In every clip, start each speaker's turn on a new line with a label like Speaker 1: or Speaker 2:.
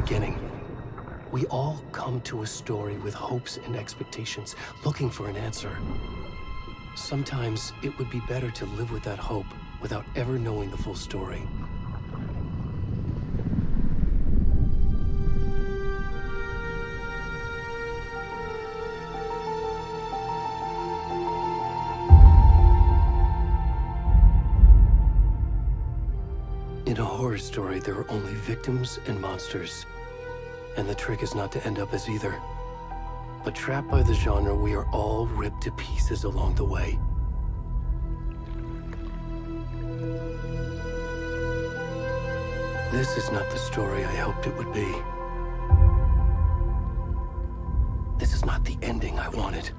Speaker 1: beginning. We all come to a story with hopes and expectations, looking for an answer. Sometimes it would be better to live with that hope without ever knowing the full story. In a horror story, there are only victims and monsters. And the trick is not to end up as either. But trapped by the genre, we are all ripped to pieces along the way. This is not the story I hoped it would be. This is not the ending I wanted.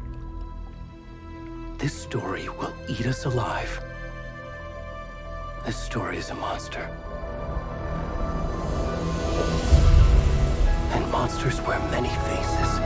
Speaker 1: This story will eat us alive. This story is a monster. And monsters wear many faces.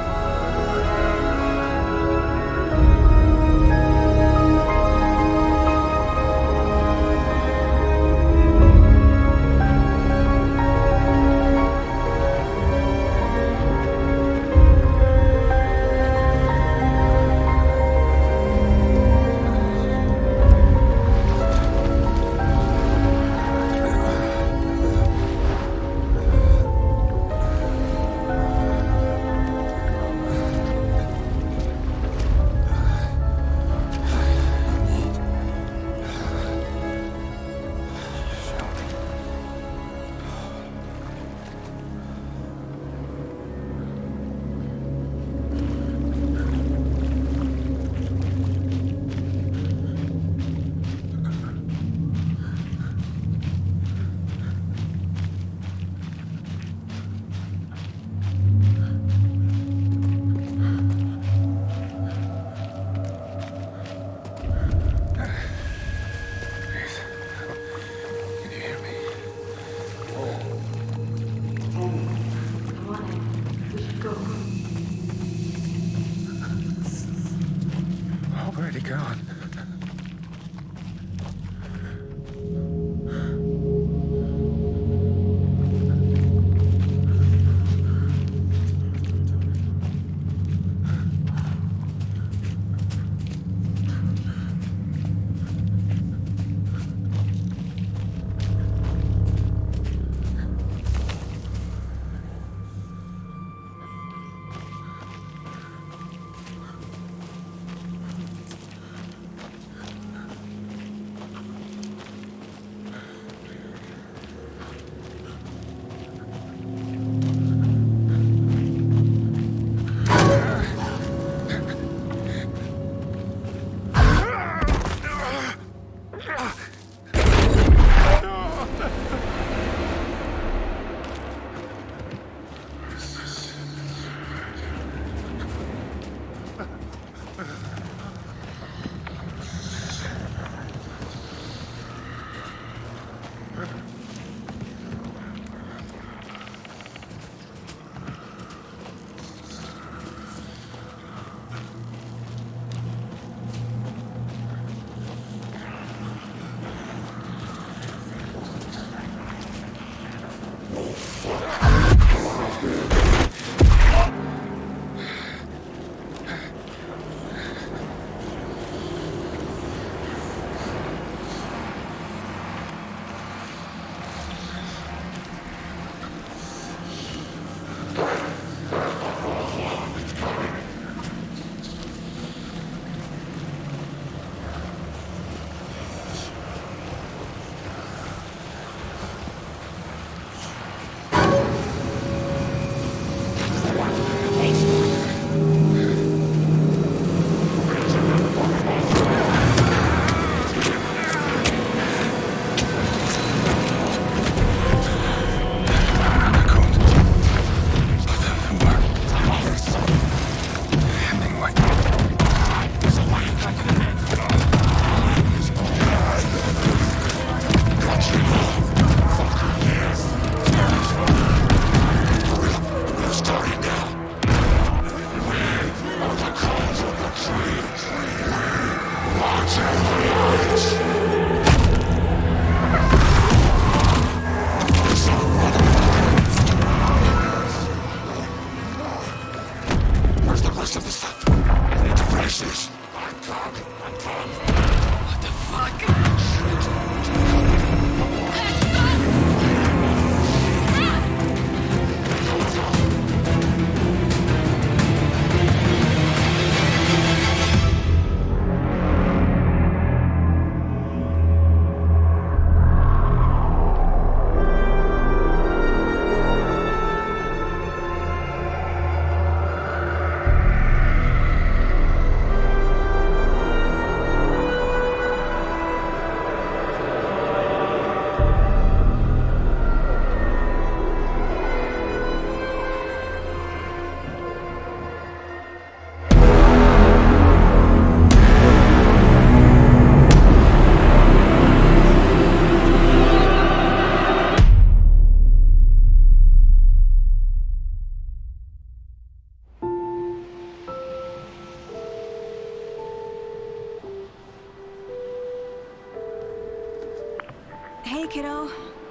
Speaker 2: Hey, kiddo.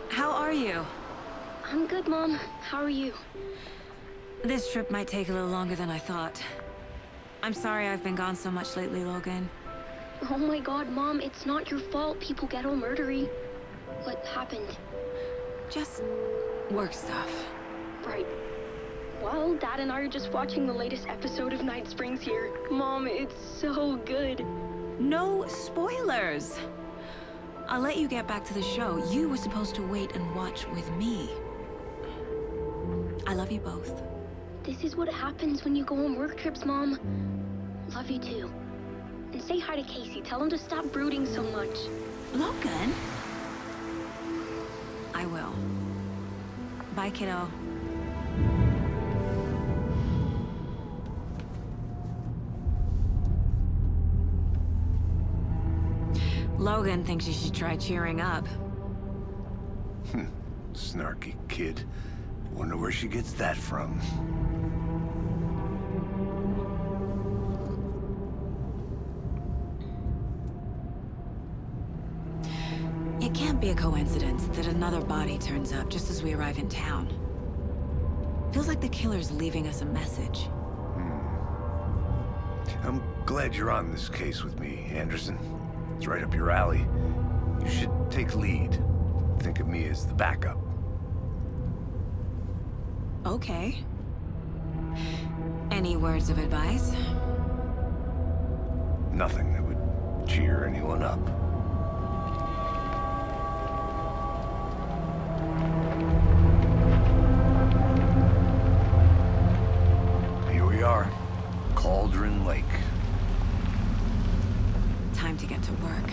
Speaker 2: How are you?
Speaker 3: I'm good, Mom. How are you?
Speaker 2: This trip might take a little longer than I thought. I'm sorry I've been gone so much lately, Logan.
Speaker 3: Oh my god, Mom, it's not your fault people get all murdery. What happened?
Speaker 2: Just work stuff.
Speaker 3: Right. Well, Dad and I are just watching the latest episode of Night Springs here. Mom, it's so good.
Speaker 2: No spoilers! I'll let you get back to the show. You were supposed to wait and watch with me. I love you both.
Speaker 3: This is what happens when you go on work trips, Mom. Love you too. And say hi to Casey. Tell him to stop brooding so much.
Speaker 2: Logan? I will. Bye, kiddo. Logan thinks you should try cheering up.
Speaker 4: Snarky kid. Wonder where she gets that from.
Speaker 2: It can't be a coincidence that another body turns up just as we arrive in town. Feels like the killer's leaving us a message.
Speaker 4: I'm glad you're on this case with me, Anderson. It's right up your alley. You should take lead. Think of me as the backup.
Speaker 2: Okay. Any words of advice?
Speaker 4: Nothing that would cheer anyone up. Here we are. Cauldron Lake.
Speaker 2: Time to get to work.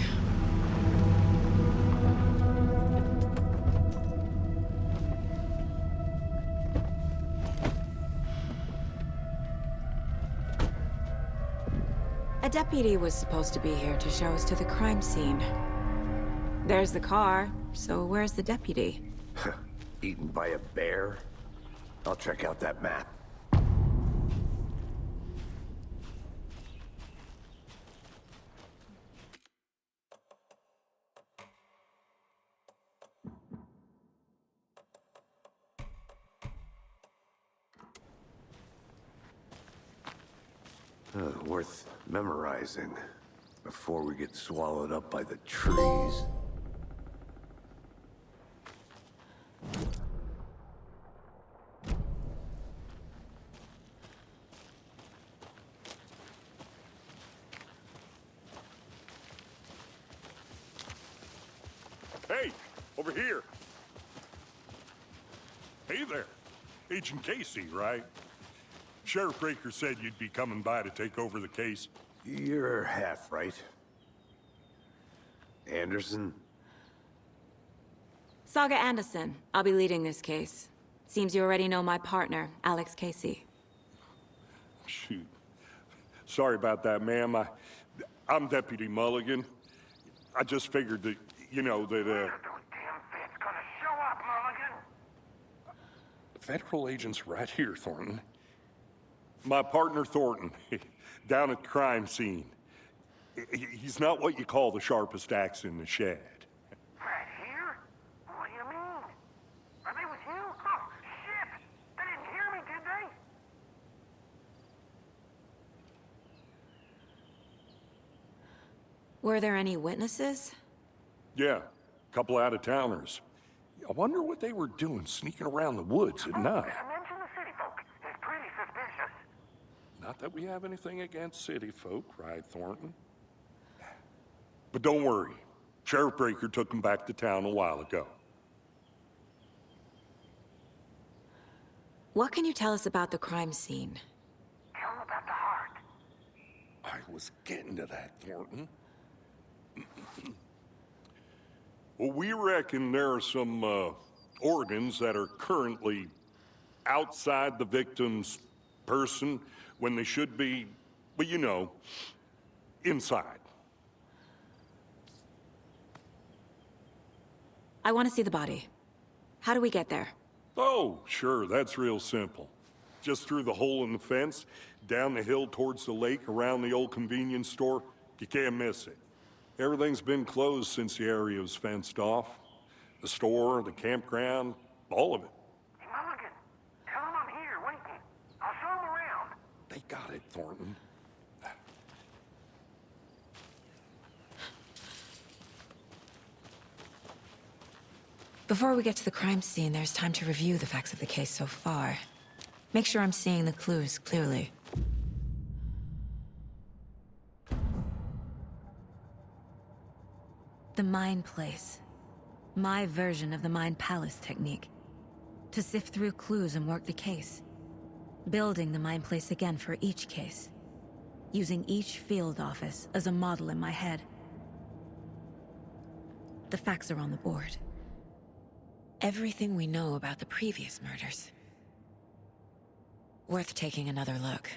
Speaker 2: A deputy was supposed to be here to show us to the crime scene. There's the car, so where's the deputy?
Speaker 4: Eaten by a bear? I'll check out that map. Worth memorizing before we get swallowed up by the trees.
Speaker 5: Hey, over here. Hey there. Agent Casey, right? Sheriff Breaker said you'd be coming by to take over the case.
Speaker 4: You're half right. Anderson?
Speaker 2: Saga Anderson. I'll be leading this case. Seems you already know my partner, Alex Casey.
Speaker 5: Shoot. Sorry about that, ma'am. I'm Deputy Mulligan. I just figured that, you know, that,
Speaker 6: Those damn feds gonna show up, Mulligan.
Speaker 5: federal agent's right here, Thornton. My partner, Thornton, down at the crime scene. He's not what you call the sharpest axe in the shed.
Speaker 6: Right here? What do you mean? Are they with you? Oh, shit! They didn't hear me, did they?
Speaker 2: Were there any witnesses?
Speaker 5: Yeah, a couple out-of-towners. I wonder what they were doing sneaking around the woods at night.
Speaker 6: Mention the city folk. It's pretty suspicious.
Speaker 5: Not that we have anything against city folk, right, Thornton? But don't worry. Sheriff Breaker took them back to town a while ago.
Speaker 2: What can you tell us about the crime scene?
Speaker 6: Tell them about the heart.
Speaker 5: I was getting to that, Thornton. Well, we reckon there are some organs that are currently outside the victim's person when they should be, well, you know, inside.
Speaker 2: I want to see the body. How do we get there?
Speaker 5: Oh, sure, that's real simple. Just through the hole in the fence, down the hill towards the lake, around the old convenience store. You can't miss it. Everything's been closed since the area was fenced off. The store, the campground, all of it.
Speaker 6: Hey, Mulligan, tell him I'm here waiting. I'll show him around.
Speaker 5: They got it, Thornton.
Speaker 2: Before we get to the crime scene, there's time to review the facts of the case so far. Make sure I'm seeing the clues clearly. The Mind Place. My version of the Mind Palace technique. To sift through clues and work the case. Building the Mind Place again for each case. Using each field office as a model in my head. The facts are on the board. Everything we know about the previous murders. Worth taking another look.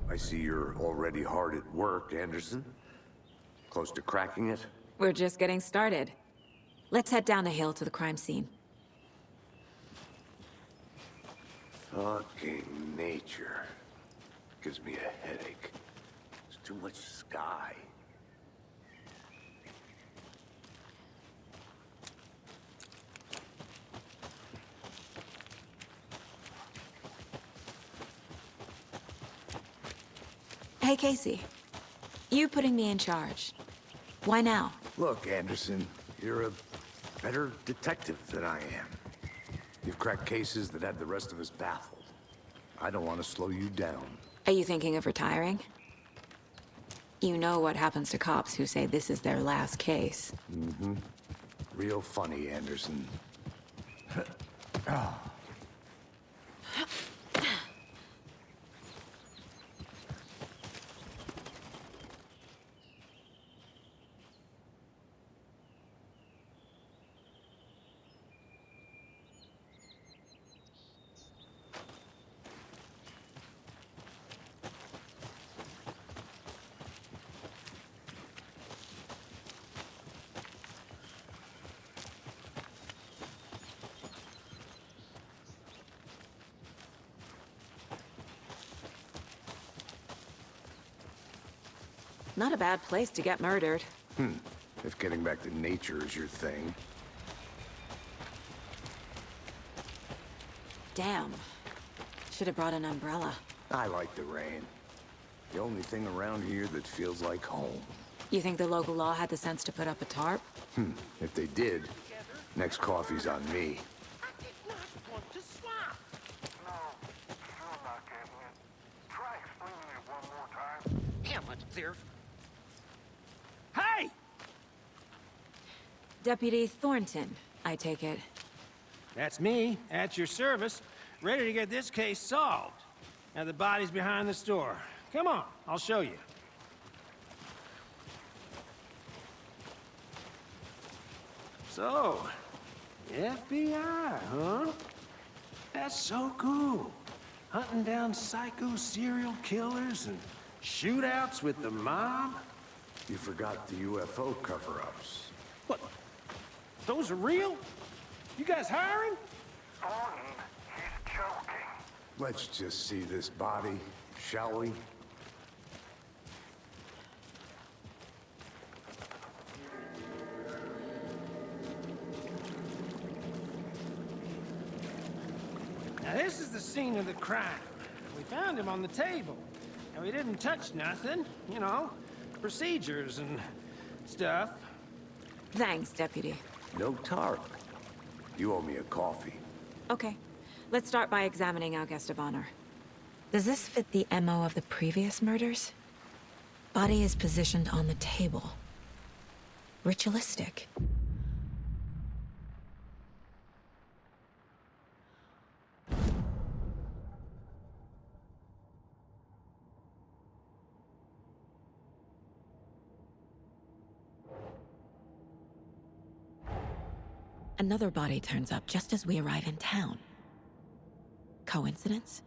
Speaker 4: I see you're already hard at work, Anderson. Close to cracking it?
Speaker 2: We're just getting started. Let's head down the hill to the crime scene.
Speaker 4: Fucking nature. Gives me a headache. There's too much sky.
Speaker 2: Hey, Casey. You putting me in charge. Why now?
Speaker 4: Look, Anderson, you're a better detective than I am. You've cracked cases that had the rest of us baffled. I don't want to slow you down.
Speaker 2: Are you thinking of retiring? You know what happens to cops who say this is their last case.
Speaker 4: Real funny, Anderson.
Speaker 2: Not a bad place to get murdered.
Speaker 4: If getting back to nature is your thing.
Speaker 2: Damn. Should have brought an umbrella.
Speaker 4: I like the rain. The only thing around here that feels like home.
Speaker 2: You think the local law had the sense to put up a tarp?
Speaker 4: If they did, next coffee's on me.
Speaker 6: I did not want to swap. No, sure not, Caitlin. Try explaining it one more time. Damn it, there's... Hey!
Speaker 2: Deputy Thornton, I take it.
Speaker 7: That's me, at your service, ready to get this case solved. Now the body's behind the store. Come on, I'll show you. So, FBI, huh? That's so cool. Hunting down psycho serial killers and shootouts with the mob?
Speaker 4: You forgot the UFO cover-ups.
Speaker 7: What? Those are real? You guys hiring?
Speaker 6: Thornton, he's joking.
Speaker 4: Let's just see this body, shall we?
Speaker 7: Now this is the scene of the crime. We found him on the table. And we didn't touch nothing, you know, procedures and stuff.
Speaker 2: Thanks, Deputy.
Speaker 4: No tarp. You owe me a coffee.
Speaker 2: Okay. Let's start by examining our guest of honor. Does this fit the MO of the previous murders? Body is positioned on the table. Ritualistic. Another body turns up just as we arrive in town. Coincidence?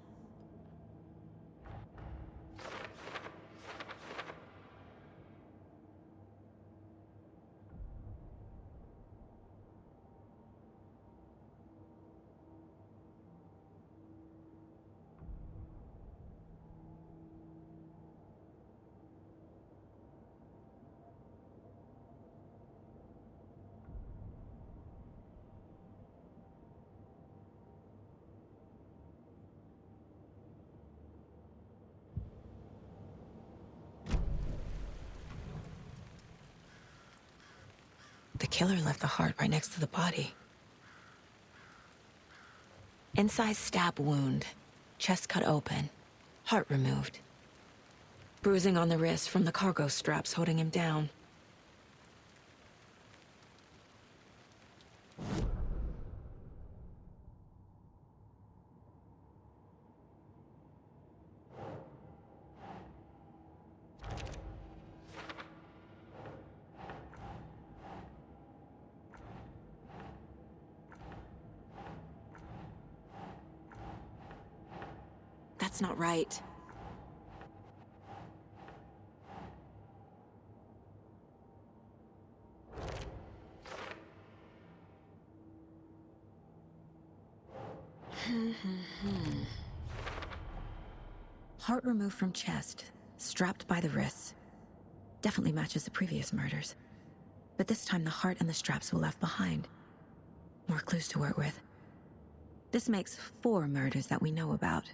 Speaker 2: The killer left the heart right next to the body. Incised stab wound, chest cut open, heart removed. Bruising on the wrist from the cargo straps holding him down. That's not right. Heart removed from chest, strapped by the wrists. Definitely matches the previous murders. But this time the heart and the straps were left behind. More clues to work with. This makes 4 murders that we know about.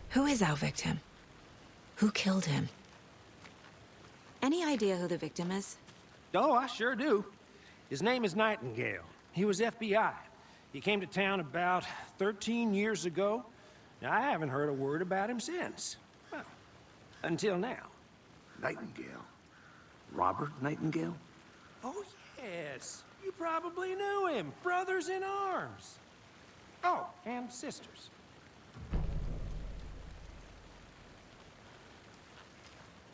Speaker 2: Who is our victim? Who killed him? Any idea who the victim is?
Speaker 7: Oh, I sure do. His name is Nightingale. He was FBI. He came to town about 13 years ago. Now, I haven't heard a word about him since. Well, until now.
Speaker 4: Nightingale? Robert Nightingale?
Speaker 7: Oh, yes. You probably knew him. Brothers in arms. Oh, and sisters.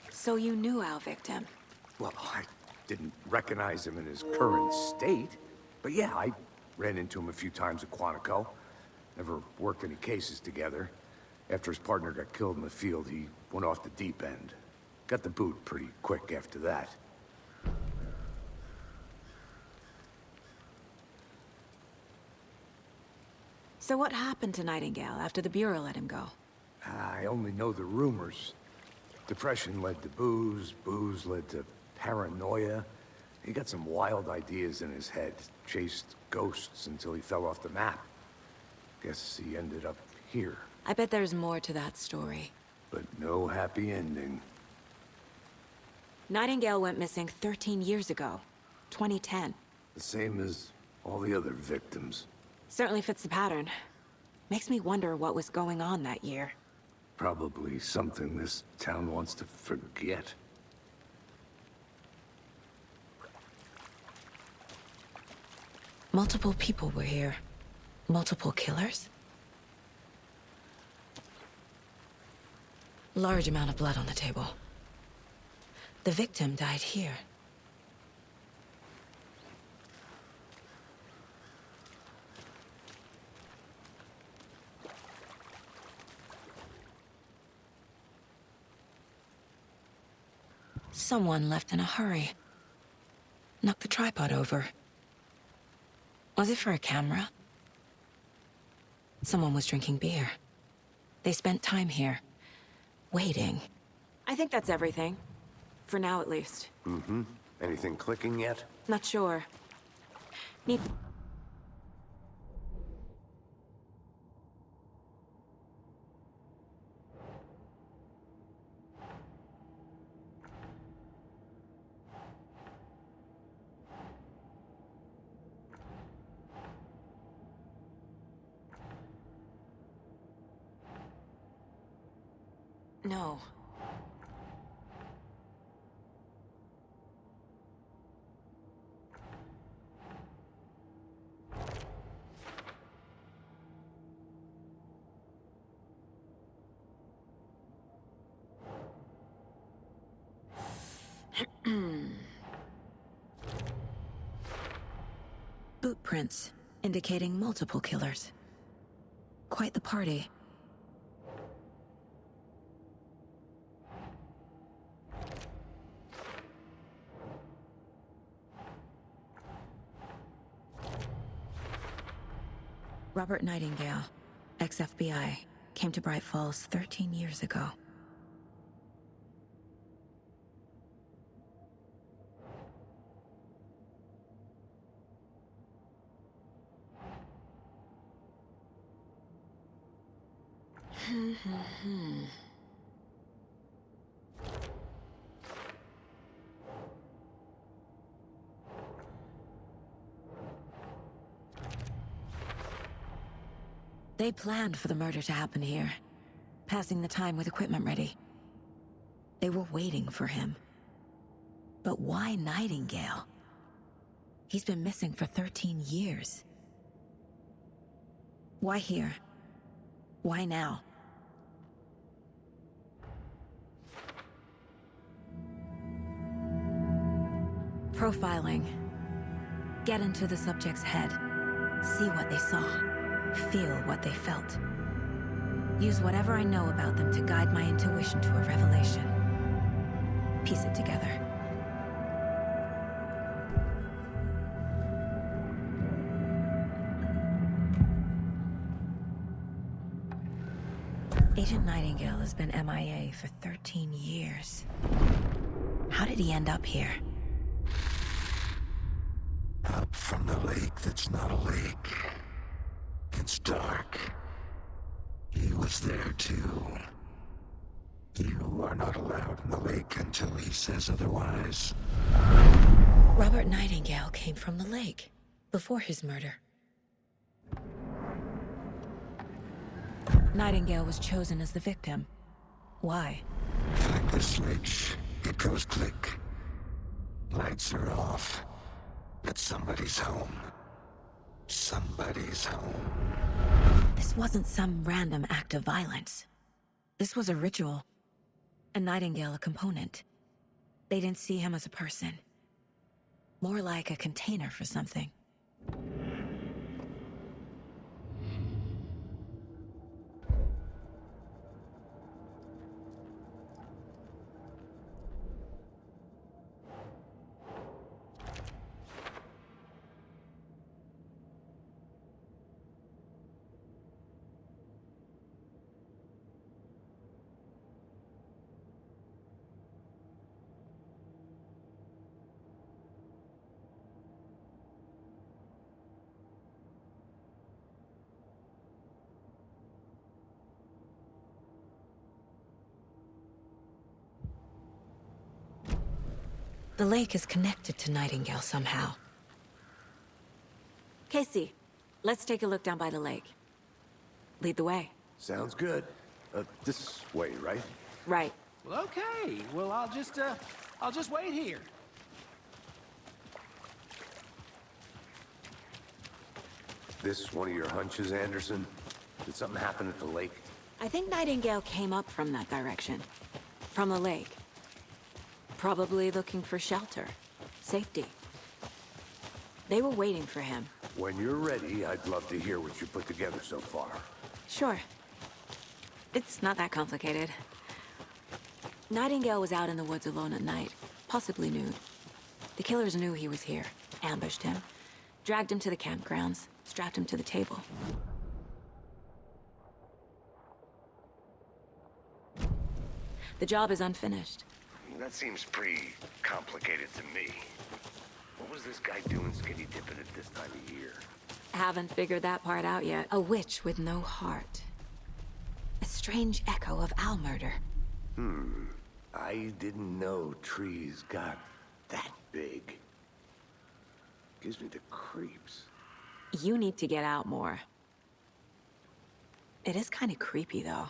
Speaker 2: So you knew our victim?
Speaker 4: Well, I didn't recognize him in his current state. But yeah, I ran into him a few times at Quantico. Never worked any cases together. After his partner got killed in the field, he went off the deep end. Got the boot pretty quick after that.
Speaker 2: So what happened to Nightingale after the Bureau let him go?
Speaker 4: I only know the rumors. Depression led to booze, booze led to paranoia. He got some wild ideas in his head, chased ghosts until he fell off the map. Guess he ended up here,
Speaker 2: I bet there's more to that story.
Speaker 4: but no happy ending.
Speaker 2: Nightingale went missing 13 years ago, 2010.
Speaker 4: The same as all the other victims.
Speaker 2: Certainly fits the pattern. Makes me wonder what was going on that year.
Speaker 4: Probably something this town wants to forget.
Speaker 2: Multiple people were here. Multiple killers? Large amount of blood on the table. The victim died here. Someone left in a hurry. Knocked the tripod over. Was it for a camera? Someone was drinking beer. They spent time here, waiting. I think that's everything. For now, at least.
Speaker 4: Mm-hmm. Anything clicking yet?
Speaker 2: Not sure. Need... No. Boot prints, indicating multiple killers. Quite the party. Robert Nightingale, ex-FBI, came to Bright Falls 13 years ago. They planned for the murder to happen here, passing the time with equipment ready. They were waiting for him. But why Nightingale? He's been missing for 13 years. Why here? Why now? Profiling. Get into the subject's head. See what they saw. Feel what they felt. Use whatever I know about them to guide my intuition to a revelation. Piece it together. Agent Nightingale has been MIA for 13 years. How did he end up here?
Speaker 8: Up from the lake that's not a lake. It's dark. He was there too. You are not allowed in the lake until he says otherwise.
Speaker 2: Robert Nightingale came from the lake, before his murder. Nightingale was chosen as the victim. Why?
Speaker 8: Flick the switch, it goes click. Lights are off. But somebody's home. Somebody's home.
Speaker 2: This wasn't some random act of violence. This was a ritual. And Nightingale a component. They didn't see him as a person. More like a container for something. The lake is connected to Nightingale somehow. Casey, let's take a look down by the lake. Lead the way.
Speaker 4: Sounds good. This way, right?
Speaker 2: Right.
Speaker 7: Well, okay. Well, I'll just wait here.
Speaker 4: This one of your hunches, Anderson? Did something happen at the lake?
Speaker 2: I think Nightingale came up from that direction. From the lake. Probably looking for shelter. Safety. They were waiting for him.
Speaker 4: When you're ready, I'd love to hear what you put together so far.
Speaker 2: Sure. It's not that complicated. Nightingale was out in the woods alone at night, possibly nude. The killers knew he was here, ambushed him, dragged him to the campgrounds, strapped him to the table. The job is unfinished.
Speaker 4: That seems pretty complicated to me. What was this guy doing skinny dipping at this time of year?
Speaker 2: Haven't figured that part out yet. A witch with no heart. A strange echo of Al murder.
Speaker 4: I didn't know trees got that big. Gives me the creeps.
Speaker 2: You need to get out more. It is kind of creepy, though.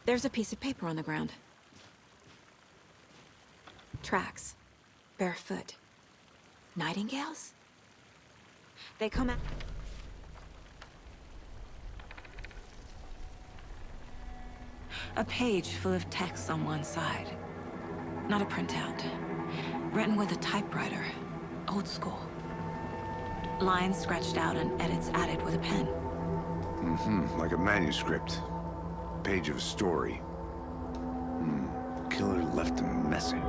Speaker 2: There's a piece of paper on the ground. Tracks. Barefoot. Nightingales? They come out... A page full of text on one side. Not a printout. Written with a typewriter. Old school. Lines scratched out and edits added with a pen.
Speaker 4: Like a manuscript. Page of a story. Killer left a message.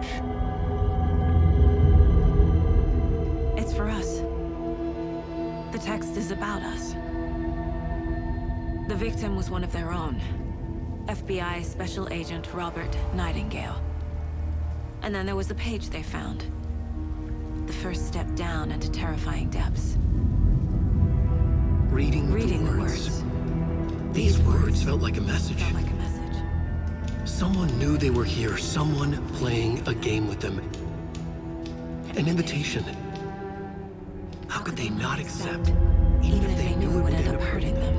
Speaker 2: It's for us. The text is about us. The victim was one of their own. FBI Special Agent Robert Nightingale. And then there was the page they found. The first step down into terrifying depths.
Speaker 1: Reading the words. These words felt like a message.
Speaker 2: Felt like a message.
Speaker 1: Someone knew they were here, someone playing a game with them. An invitation. How could they not accept, even if they knew it would end up hurting them?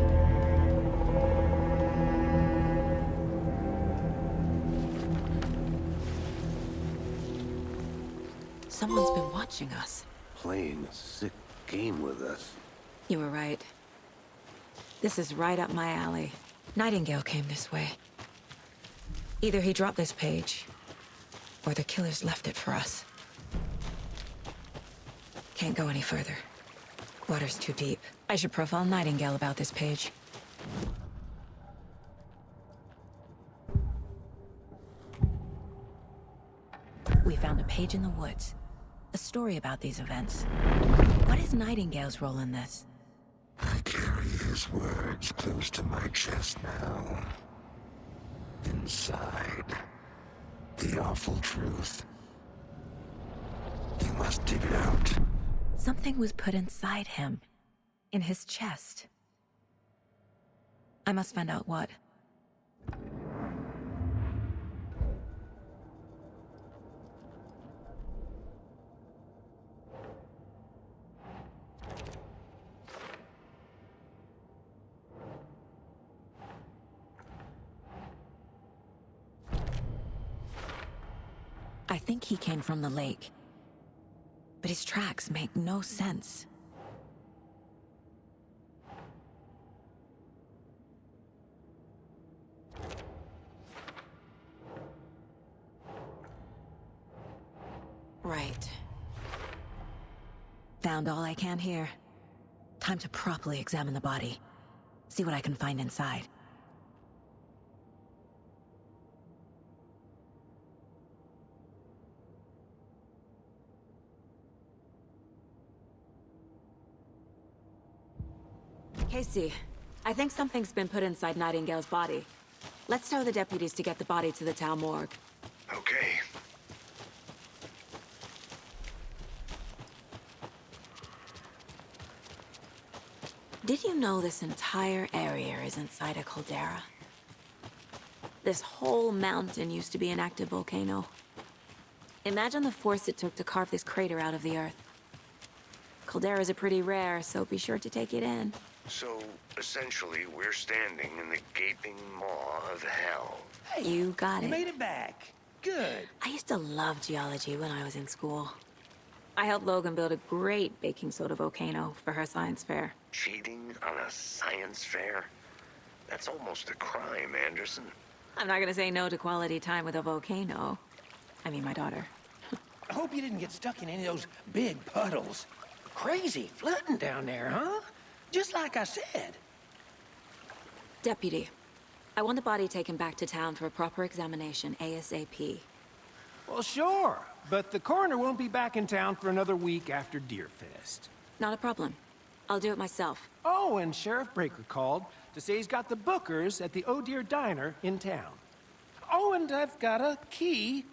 Speaker 2: Someone's been watching us.
Speaker 4: Playing a sick game with us.
Speaker 2: You were right. This is right up my alley. Nightingale came this way. Either he dropped this page, or the killers left it for us. Can't go any further. Water's too deep. I should profile Nightingale about this page. We found a page in the woods. A story about these events. What is Nightingale's role in this?
Speaker 8: I carry his words close to my chest now. Inside, the awful truth. You must dig it out.
Speaker 2: Something was put inside him. In his chest. I must find out what. I think he came from the lake. But his tracks make no sense. found all I can here. Time to properly examine the body. See what I can find inside. Casey, I think something's been put inside Nightingale's body. Let's tell the deputies to get the body to the town morgue.
Speaker 8: Okay.
Speaker 2: Did you know this entire area is inside a caldera? This whole mountain used to be an active volcano. Imagine the force it took to carve this crater out of the earth. Calderas are pretty rare, so be sure to take it in.
Speaker 8: So, essentially, we're standing in the gaping maw of hell.
Speaker 2: You got
Speaker 7: You
Speaker 2: it.
Speaker 7: made it back. Good.
Speaker 2: I used to love geology when I was in school. I helped Logan build a great baking soda volcano for her science fair.
Speaker 8: Cheating on a science fair? That's almost a crime, Anderson.
Speaker 2: I'm not gonna say no to quality time with a volcano. I mean, my daughter.
Speaker 7: I hope you didn't get stuck in any of those big puddles. Crazy flooding down there, huh? Just like I said.
Speaker 2: Deputy, I want the body taken back to town for a proper examination ASAP.
Speaker 7: Well, sure. But the coroner won't be back in town for another week after Deerfest.
Speaker 2: Not a problem. I'll do it myself.
Speaker 7: Oh, and Sheriff Breaker called to say he's got the Bookers at the Oh Dear Diner in town. Oh, and I've got a key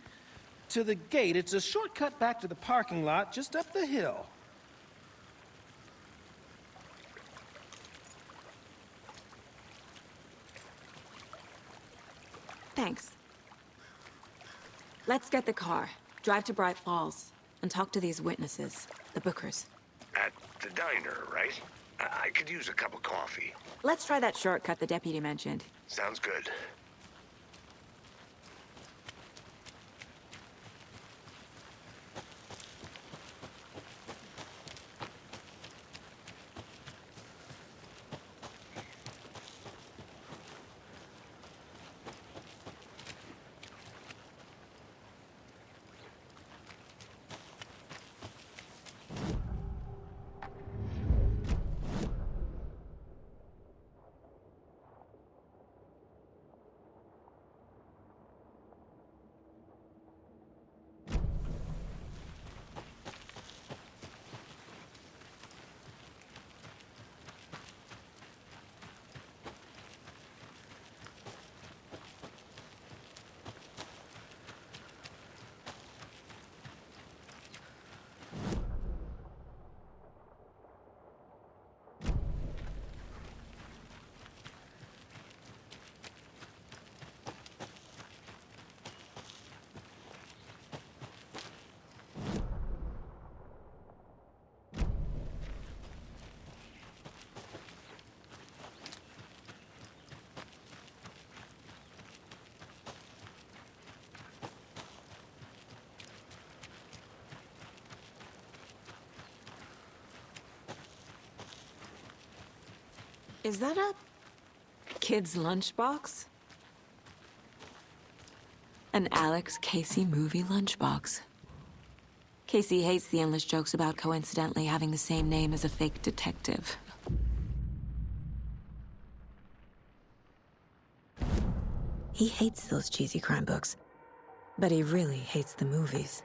Speaker 7: to the gate. It's a shortcut back to the parking lot just up the hill.
Speaker 2: Thanks. Let's get the car, drive to Bright Falls, and talk to these witnesses, the Bookers.
Speaker 8: At the diner, right? I could use a cup of coffee.
Speaker 2: Let's try that shortcut the deputy mentioned.
Speaker 8: Sounds good.
Speaker 2: Is that a kid's lunchbox? An Alex Casey movie lunchbox. Casey hates the endless jokes about coincidentally having the same name as a fake detective. He hates those cheesy crime books, but he really hates the movies.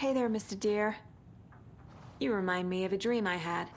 Speaker 2: Hey there, Mr. Deer. You remind me of a dream I had.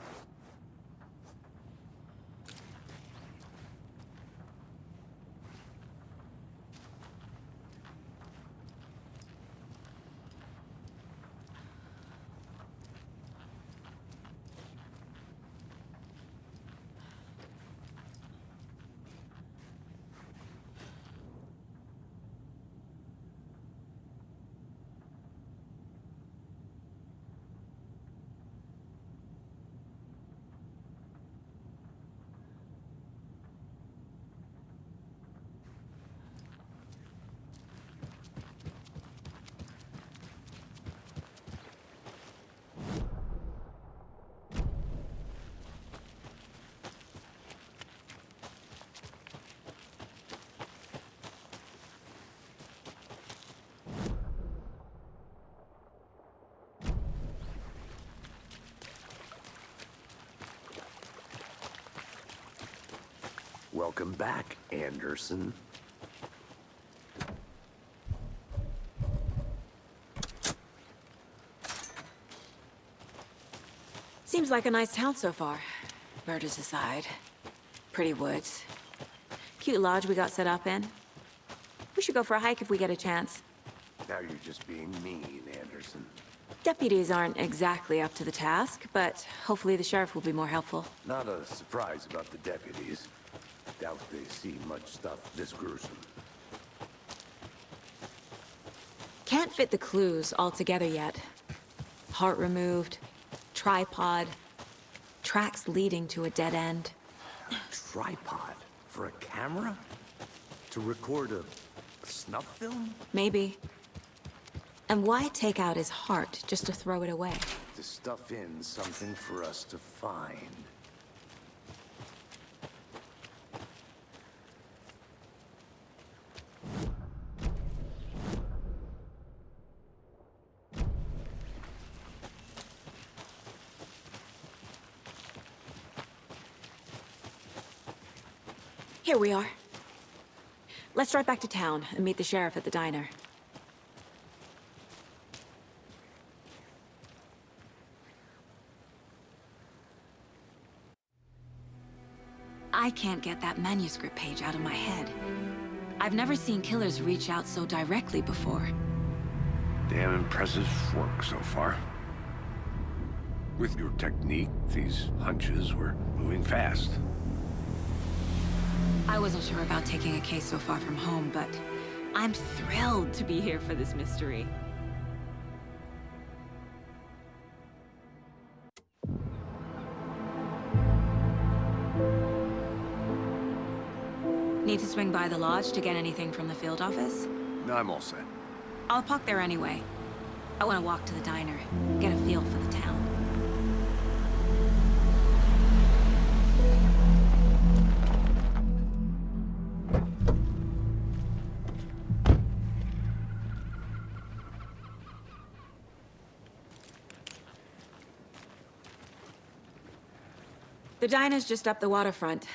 Speaker 4: Welcome back, Anderson.
Speaker 2: Seems like a nice town so far. Murders aside. Pretty woods. Cute lodge we got set up in. We should go for a hike if we get a chance.
Speaker 4: Now you're just being mean, Anderson.
Speaker 2: Deputies aren't exactly up to the task, but hopefully the sheriff will be more helpful.
Speaker 4: Not a surprise about the deputies. Doubt they see much stuff this gruesome.
Speaker 2: Can't fit the clues all together yet. Heart removed, tripod, tracks leading to a dead end.
Speaker 4: Tripod? For a camera? To record a snuff film?
Speaker 2: Maybe. And why take out his heart just to throw it away?
Speaker 4: To stuff in something for us to find.
Speaker 2: Here we are. Let's drive back to town and meet the sheriff at the diner. I can't get that manuscript page out of my head. I've never seen killers reach out so directly before.
Speaker 4: Damn impressive work so far. With your technique, these hunches were moving fast.
Speaker 2: I wasn't sure about taking a case so far from home, but I'm thrilled to be here for this mystery. Need to swing by the lodge to get anything from the field office?
Speaker 4: No, I'm all set.
Speaker 2: I'll park there anyway. I want to walk to the diner, get a feel for the town. The diner's just up the waterfront.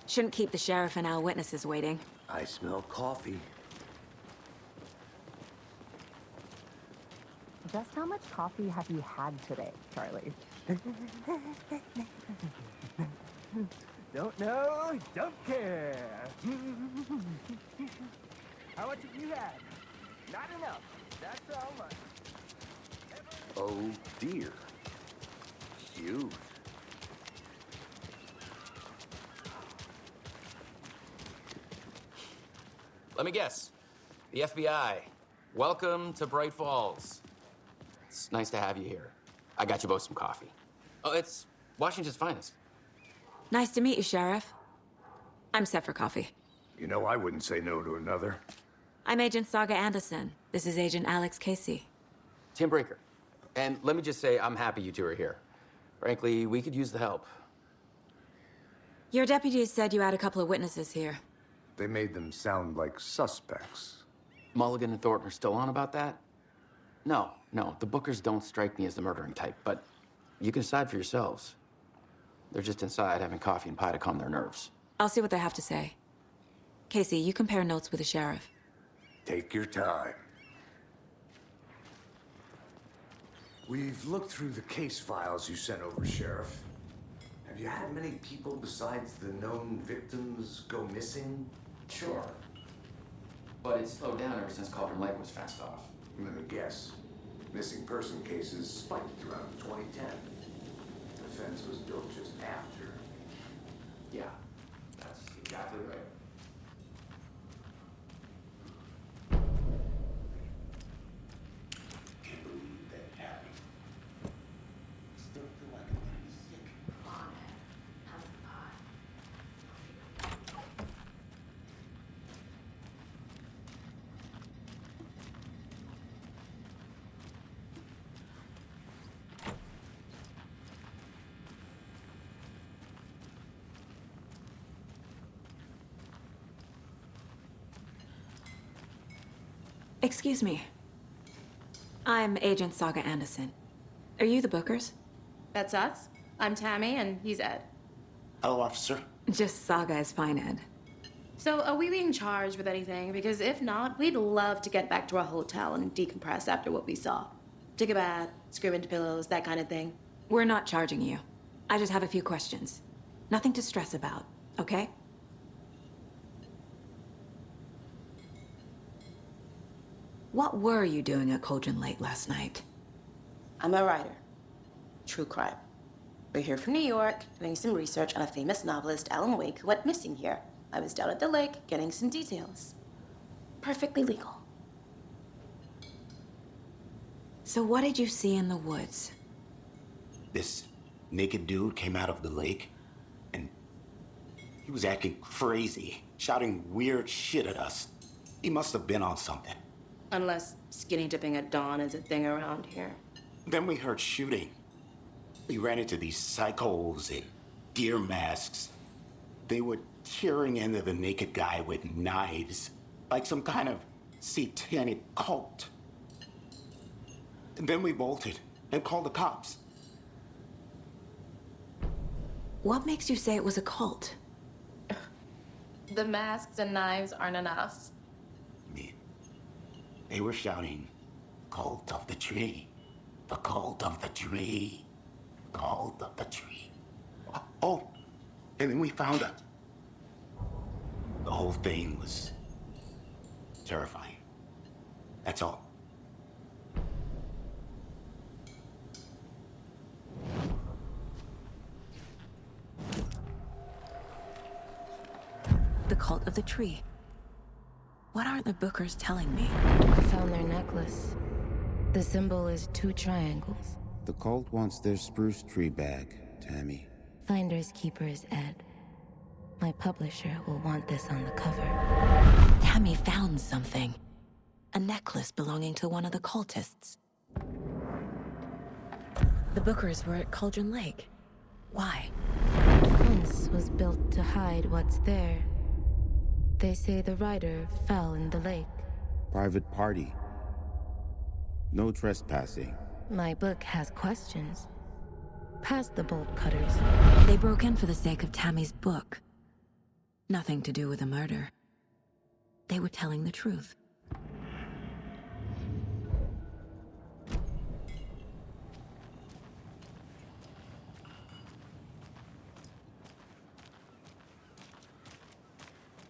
Speaker 2: Shouldn't keep the sheriff and our witnesses waiting.
Speaker 4: I smell coffee.
Speaker 9: Just how much coffee have you had today, Charlie? Don't know, don't care. How much have you had? Not enough. That's all much.
Speaker 4: Oh dear. Cute.
Speaker 10: Let me guess. The FBI. Welcome to Bright Falls. It's nice to have you here. I got you both some coffee. Oh, it's Washington's finest.
Speaker 2: Nice to meet you, Sheriff. I'm set for coffee.
Speaker 4: You know, I wouldn't say no to another.
Speaker 2: I'm Agent Saga Anderson. This is Agent Alex Casey.
Speaker 10: Tim Breaker. And let me just say, I'm happy you two are here. Frankly, we could use the help.
Speaker 2: Your deputies said you had a couple of witnesses here.
Speaker 4: They made them sound like suspects.
Speaker 10: Mulligan and Thornton are still on about that? No, the Bookers don't strike me as the murdering type, but you can decide for yourselves. They're just inside having coffee and pie to calm their nerves.
Speaker 2: I'll see what they have to say. Casey, you compare notes with the sheriff.
Speaker 4: Take your time. We've looked through the case files you sent over, Sheriff. Have you had many people besides the known victims go missing?
Speaker 10: Sure. But it's slowed down ever since Cauldron Lake was fenced off.
Speaker 4: Let me guess. Missing person cases spiked around 2010. The fence was built just after.
Speaker 10: Yeah, that's exactly right.
Speaker 8: Can't believe that happened. Still feel like I'm gonna be sick.
Speaker 2: Excuse me. I'm Agent Saga Anderson. Are you the Bookers?
Speaker 11: That's us. I'm Tammy, and he's Ed.
Speaker 8: Hello, officer.
Speaker 2: Just Saga is fine, Ed.
Speaker 11: So, are we being charged with anything? Because if not, we'd love to get back to our hotel and decompress after what we saw. Take a bath, scream into pillows, that kind of thing.
Speaker 2: We're not charging you. I just have a few questions. Nothing to stress about, okay? What were you doing at Cauldron Lake last night?
Speaker 11: I'm a writer. True crime. We're here from New York, doing some research on a famous novelist, Alan Wake, who went missing here. I was down at the lake, getting some details. Perfectly legal.
Speaker 2: So what did you see in the woods?
Speaker 8: This naked dude came out of the lake, and he was acting crazy, shouting weird shit at us. He must have been on something.
Speaker 11: Unless skinny dipping at dawn is a thing around here.
Speaker 8: Then we heard shooting. We ran into these psychos in deer masks. They were tearing into the naked guy with knives, like some kind of satanic cult. And then we bolted and called the cops.
Speaker 2: What makes you say it was a cult?
Speaker 11: The masks and knives aren't enough.
Speaker 8: I mean, they were shouting, "Cult of the tree, the cult of the tree, cult of the tree." Oh, and then we found it. The whole thing was terrifying. That's all.
Speaker 2: The cult of the tree. What aren't the Bookers telling me?
Speaker 12: I found their necklace. The symbol is 2 triangles.
Speaker 13: The cult wants their spruce tree back, Tammy.
Speaker 12: Finders keepers, Ed. My publisher will want this on the cover.
Speaker 2: Tammy found something. A necklace belonging to one of the cultists. The Bookers were at Cauldron Lake. Why?
Speaker 12: The fence was built to hide what's there. They say the writer fell in the lake.
Speaker 13: Private party. No trespassing.
Speaker 12: My book has questions. Past the bolt cutters.
Speaker 2: They broke in for the sake of Tammy's book. Nothing to do with a murder. They were telling the truth.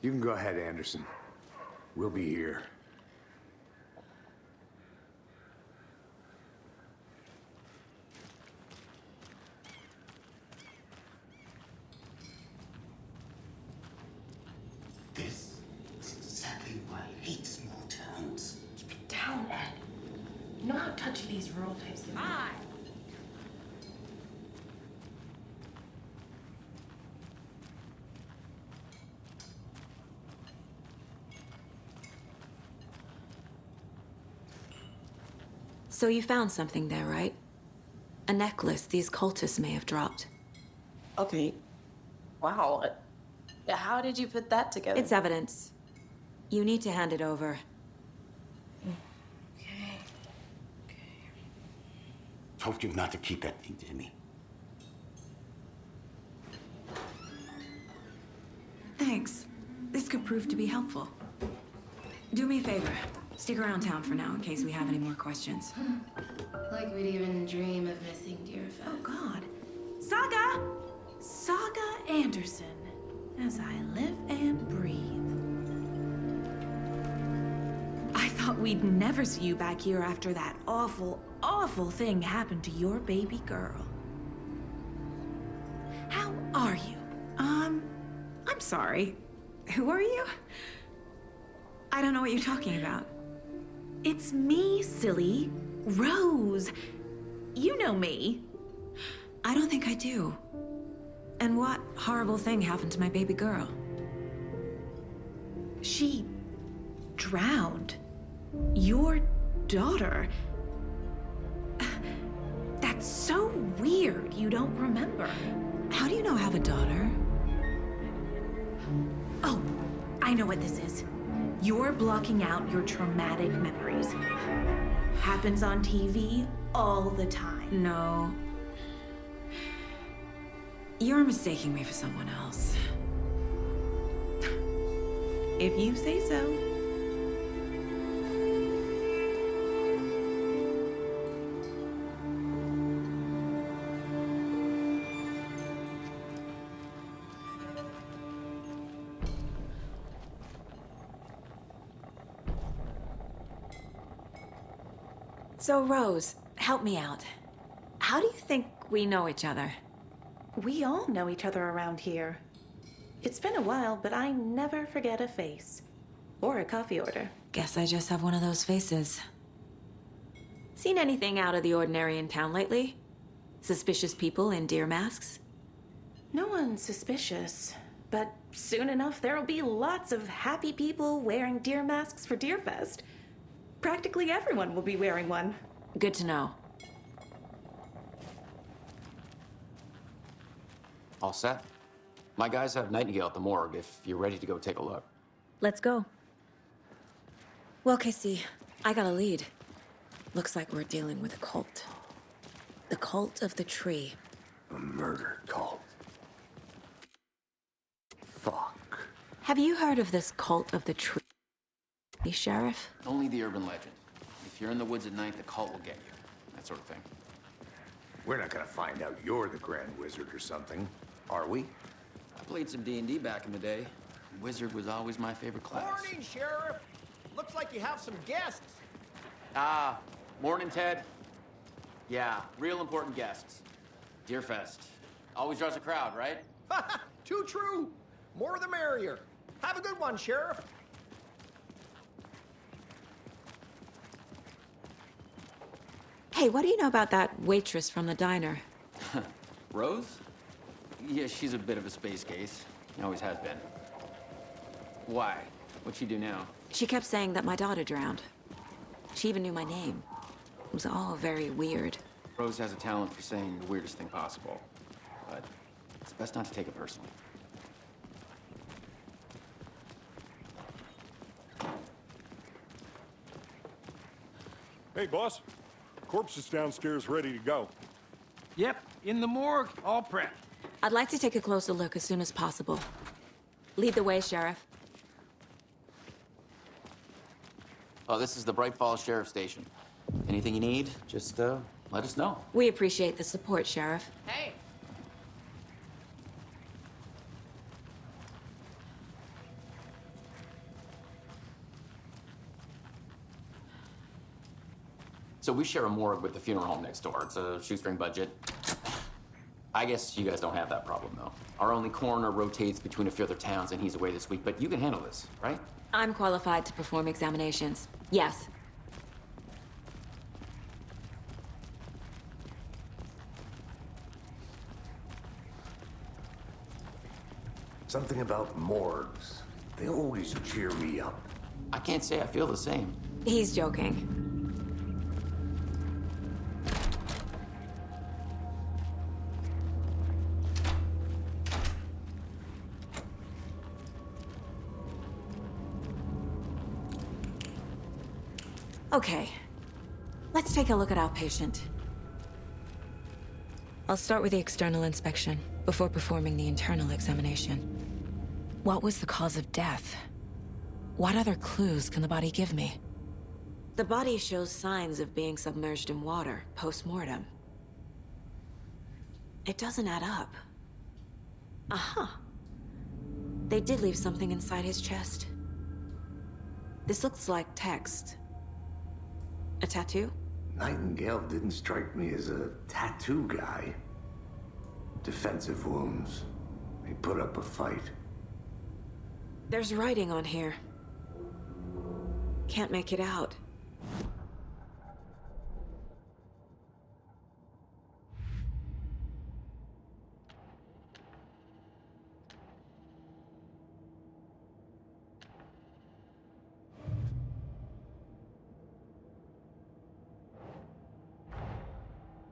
Speaker 4: You can go ahead, Anderson. We'll be here.
Speaker 8: This is exactly why I hate small towns.
Speaker 11: Keep it down, Ed. You know how touchy these rural types can be. Hi.
Speaker 2: So you found something there, right? A necklace these cultists may have dropped.
Speaker 11: Okay. Wow. How did you put that together?
Speaker 2: It's evidence. You need to hand it over.
Speaker 11: Okay.
Speaker 8: Told you not to keep that thing to me.
Speaker 2: Thanks. This could prove to be helpful. Do me a favor. Stick around town for now in case we have any more questions.
Speaker 12: Like we'd even dream of missing Deerfest.
Speaker 14: Oh, God. Saga! Saga Anderson. As I live and breathe. I thought we'd never see you back here after that awful, awful thing happened to your baby girl. How are you? I'm sorry. Who are you?
Speaker 2: I don't know what you're talking about.
Speaker 14: It's me, silly. Rose. You know me.
Speaker 2: I don't think I do. And what horrible thing happened to my baby girl?
Speaker 14: She drowned. Your daughter. That's so weird you don't remember.
Speaker 2: How do you know I have a daughter?
Speaker 14: Oh, I know what this is. You're blocking out your traumatic memories. Happens on TV all the time.
Speaker 2: No. You're mistaking me for someone else.
Speaker 14: If you say so.
Speaker 2: So, Rose, help me out. How do you think we know each other?
Speaker 11: We all know each other around here. It's been a while, but I never forget a face. Or a coffee order.
Speaker 2: Guess I just have one of those faces. Seen anything out of the ordinary in town lately? Suspicious people in deer masks?
Speaker 11: No one's suspicious. But soon enough, there'll be lots of happy people wearing deer masks for Deerfest. Practically everyone will be wearing one.
Speaker 2: Good to know.
Speaker 10: All set? My guys have Nightingale at the morgue if you're ready to go take a look.
Speaker 2: Let's go. Well, Casey, I got a lead. Looks like we're dealing with a cult. The Cult of the Tree.
Speaker 4: A murder cult. Fuck.
Speaker 2: Have you heard of this Cult of the Tree, Sheriff?
Speaker 10: Only the urban legend. If you're in the woods at night, the cult will get you. That sort of thing.
Speaker 4: We're not gonna find out you're the Grand Wizard or something, are we?
Speaker 10: I played some D&D back in the day. Wizard was always my favorite class.
Speaker 9: Morning, Sheriff. Looks like you have some guests.
Speaker 10: Ah, morning, Ted. Yeah, real important guests. Deerfest. Always draws a crowd, right?
Speaker 9: Too true. More the merrier. Have a good one, Sheriff.
Speaker 2: Hey, what do you know about that waitress from the diner?
Speaker 10: Rose? Yeah, she's a bit of a space case. Always has been. Why? What'd she do now?
Speaker 2: She kept saying that my daughter drowned. She even knew my name. It was all very weird.
Speaker 10: Rose has a talent for saying the weirdest thing possible. But it's best not to take it personally.
Speaker 5: Hey, boss. Corpse is downstairs ready to go.
Speaker 7: Yep, in the morgue, all prepped.
Speaker 2: I'd like to take a closer look as soon as possible. Lead the way, Sheriff.
Speaker 10: Oh, this is the Bright Falls Sheriff Station. Anything you need, just let us know.
Speaker 2: We appreciate the support, Sheriff.
Speaker 10: Hey! So we share a morgue with the funeral home next door. It's a shoestring budget. I guess you guys don't have that problem, though. Our only coroner rotates between a few other towns, and he's away this week, but you can handle this, right?
Speaker 2: I'm qualified to perform examinations. Yes.
Speaker 4: Something about morgues. They always cheer me up.
Speaker 10: I can't say I feel the same.
Speaker 2: He's joking. Okay, let's take a look at our patient. I'll start with the external inspection before performing the internal examination. What was the cause of death? What other clues can the body give me? The body shows signs of being submerged in water, post-mortem. It doesn't add up. Uh-huh. They did leave something inside his chest. This looks like text. A tattoo?
Speaker 4: Nightingale didn't strike me as a tattoo guy. Defensive wounds. He put up a fight.
Speaker 2: There's writing on here. Can't make it out.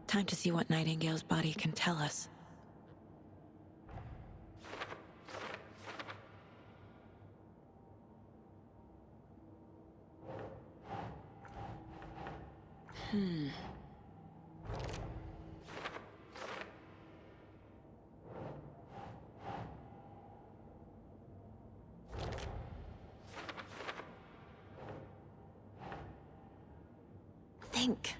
Speaker 2: Time to see what Nightingale's body can tell us. Think.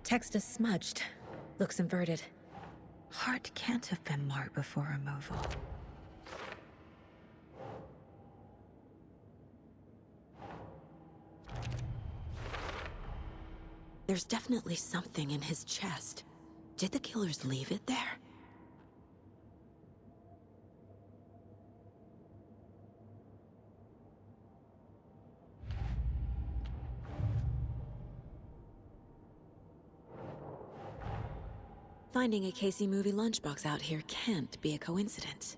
Speaker 2: Text is smudged. Looks inverted. Heart can't have been marked before removal. There's definitely something in his chest. Did the killers leave it there? Finding a Casey movie lunchbox out here can't be a coincidence.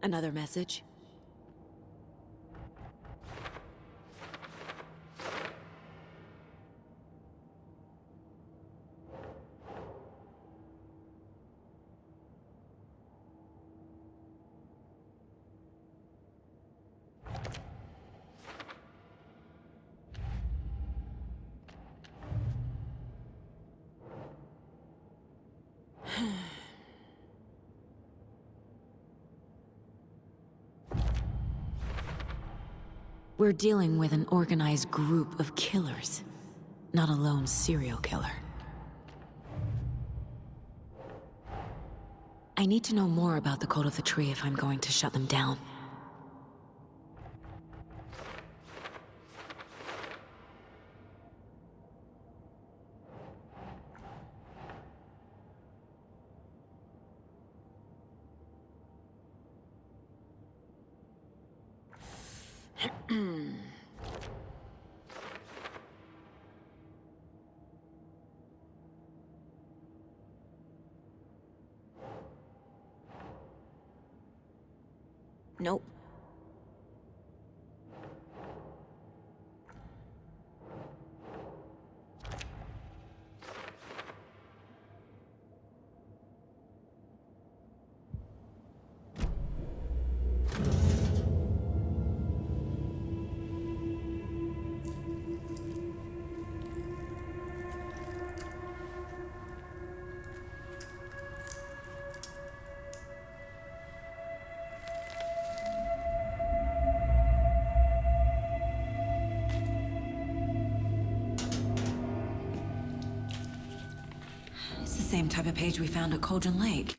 Speaker 2: Another message? We're dealing with an organized group of killers, not a lone serial killer. I need to know more about the Cult of the Tree if I'm going to shut them down. Nope. It's the same type of page we found at Cauldron Lake.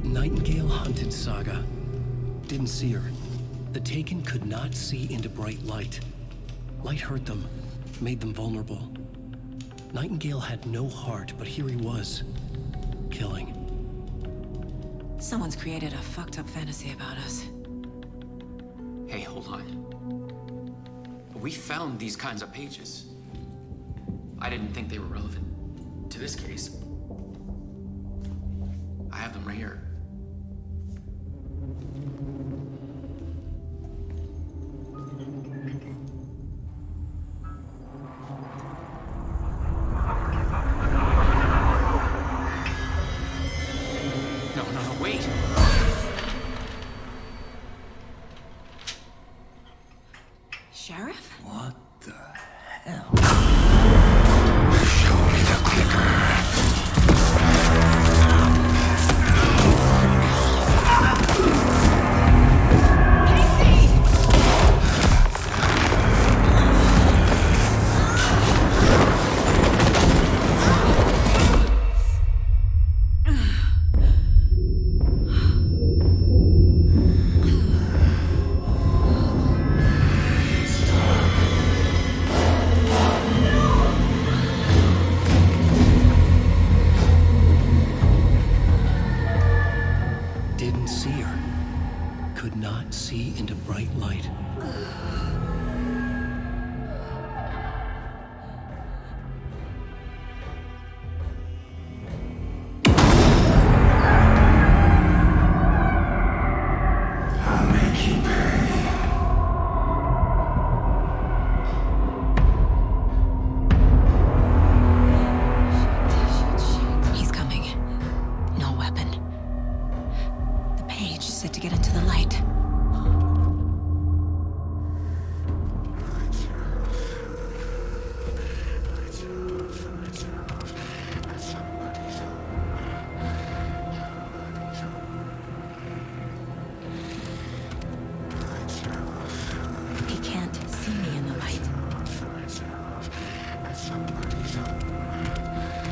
Speaker 1: Nightingale hunted Saga. Didn't see her. The Taken could not see into bright light. Light hurt them, made them vulnerable. Nightingale had no heart, but here he was, killing.
Speaker 2: Someone's created a fucked up fantasy about us.
Speaker 10: Hey, hold on. We found these kinds of pages. I didn't think they were relevant to this case. I have them right here.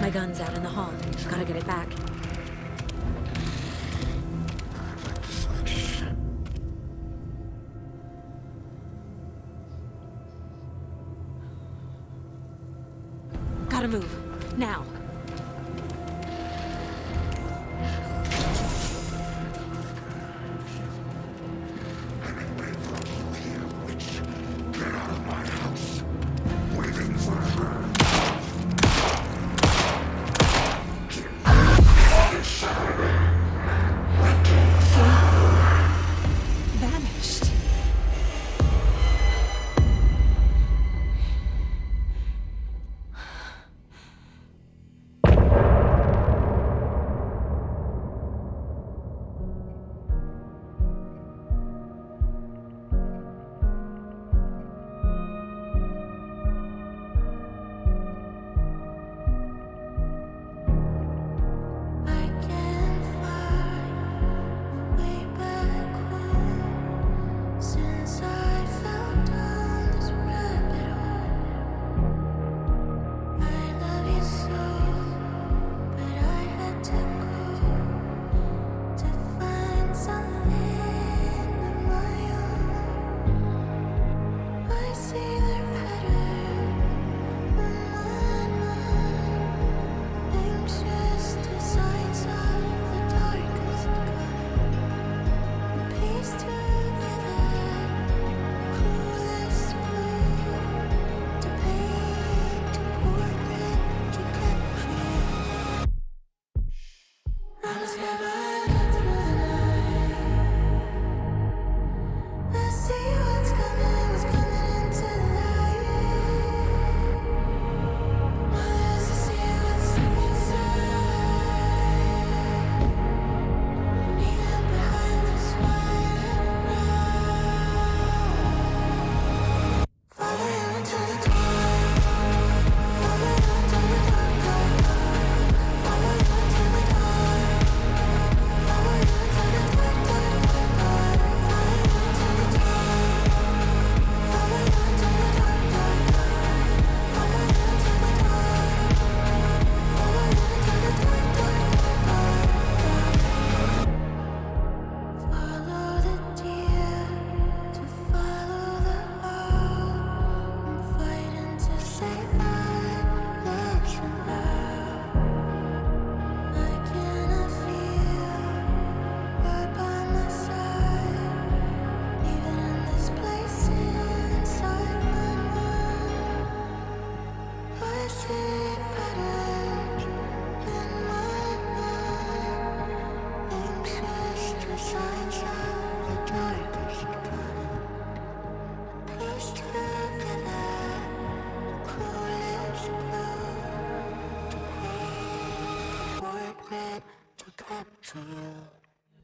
Speaker 2: My gun's out in the hall. Gotta get it back. Gotta move. Now. Vanished.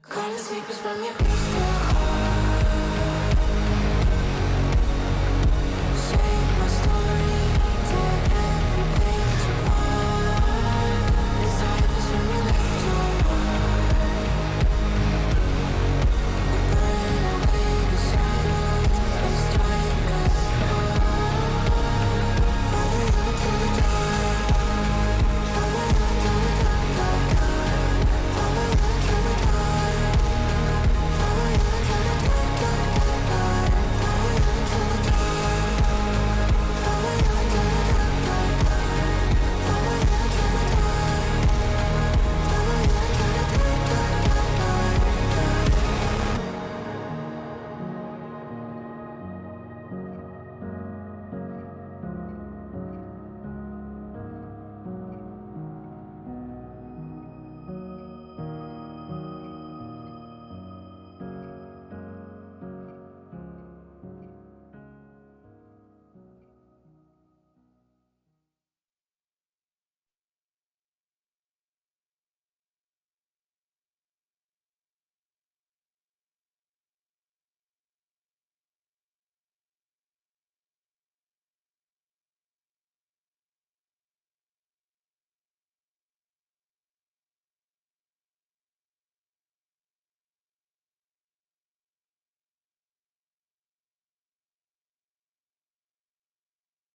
Speaker 15: Call the secrets from your crystal.